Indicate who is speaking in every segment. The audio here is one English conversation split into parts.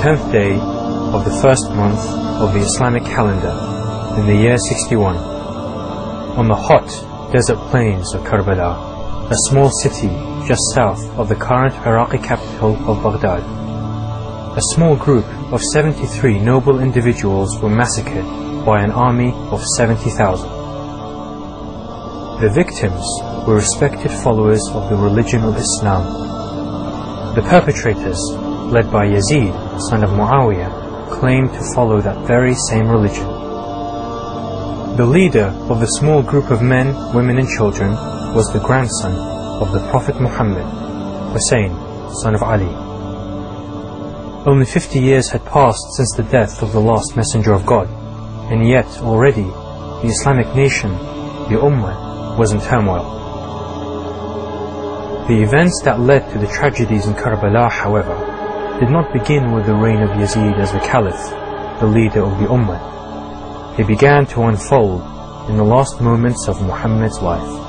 Speaker 1: 10th day of the first month of the Islamic calendar in the year 61, on the hot desert plains of Karbala, a small city just south of the current Iraqi capital of Baghdad. A small group of 73 noble individuals were massacred by an army of 70,000. The victims were respected followers of the religion of Islam. The perpetrators, led by Yazid, son of Muawiyah, claimed to follow that very same religion. The leader of the small group of men, women and children was the grandson of the Prophet Muhammad, Hossain, son of Ali. Only 50 years had passed since the death of the last messenger of God, and yet already the Islamic nation, the Ummah, was in turmoil. The events that led to the tragedies in Karbala, however, did not begin with the reign of Yazid as the Caliph, the leader of the Ummah. They began to unfold in the last moments of Muhammad's life.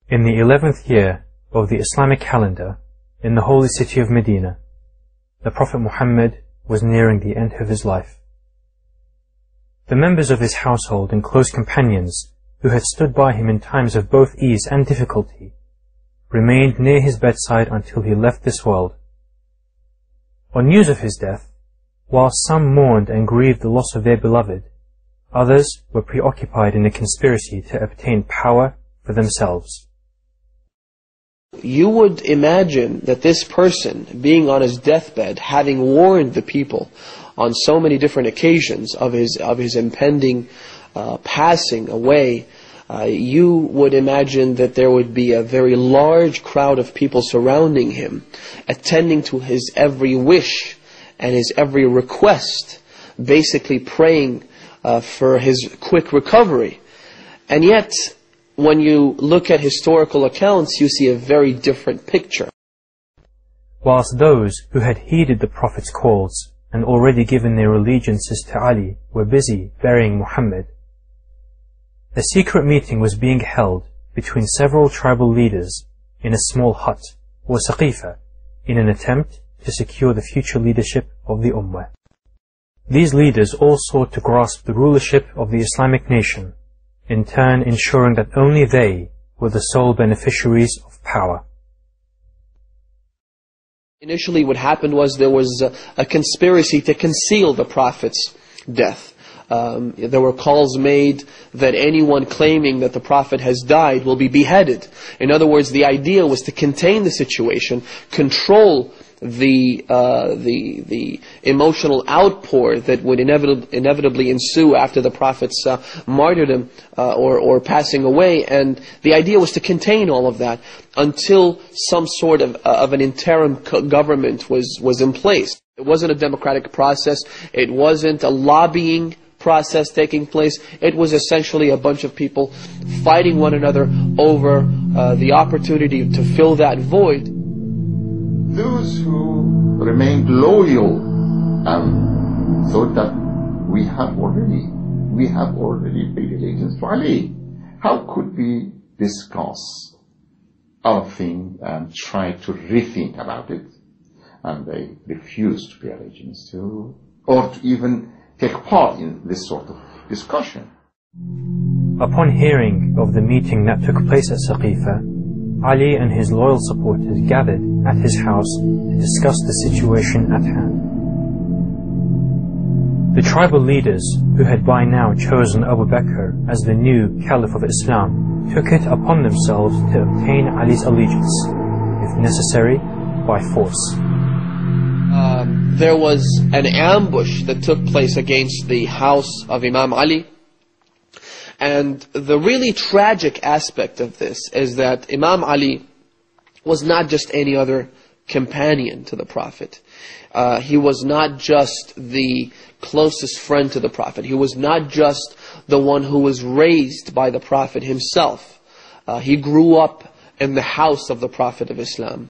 Speaker 1: In the 11th year of the Islamic calendar, in the holy city of Medina, the Prophet Muhammad was nearing the end of his life. The members of his household and close companions, who had stood by him in times of both ease and difficulty, remained near his bedside until he left this world. On news of his death, while some mourned and grieved the loss of their beloved, others were preoccupied in a conspiracy to obtain power for themselves.
Speaker 2: You would imagine that this person, being on his deathbed, having warned the people on so many different occasions of his impending passing away, you would imagine that there would be a very large crowd of people surrounding him, attending to his every wish and his every request, basically praying for his quick recovery. And yet, when you look at historical accounts, you see a very different picture.
Speaker 1: Whilst those who had heeded the Prophet's calls and already given their allegiances to Ali were busy burying Muhammad, a secret meeting was being held between several tribal leaders in a small hut, or saqifa, in an attempt to secure the future leadership of the Ummah. These leaders all sought to grasp the rulership of the Islamic nation, in turn ensuring that only they were the sole beneficiaries of power.
Speaker 2: Initially what happened was there was a conspiracy to conceal the Prophet's death. There were calls made that anyone claiming that the Prophet has died will be beheaded. In other words, the idea was to contain the situation, control the emotional outpour that would inevitably ensue after the Prophet's martyrdom or passing away. And the idea was to contain all of that until some sort of an interim government was in place. It wasn't a democratic process. It wasn't a lobbying process taking place. It was essentially a bunch of people fighting one another over the opportunity to fill that void.
Speaker 3: Those who remained loyal and thought that we have already paid allegiance to Ali. How could we discuss our thing and try to rethink about it? And they refused to pay allegiance to, or to even take part in this sort of discussion.
Speaker 1: Upon hearing of the meeting that took place at Saqifa, Ali and his loyal supporters gathered at his house to discuss the situation at hand. The tribal leaders, who had by now chosen Abu Bakr as the new Caliph of Islam, took it upon themselves to obtain Ali's allegiance, if necessary, by force.
Speaker 2: there was an ambush that took place against the house of Imam Ali. And the really tragic aspect of this is that Imam Ali was not just any other companion to the Prophet. He was not just the closest friend to the Prophet. He was not just the one who was raised by the Prophet himself. He grew up in the house of the Prophet of Islam.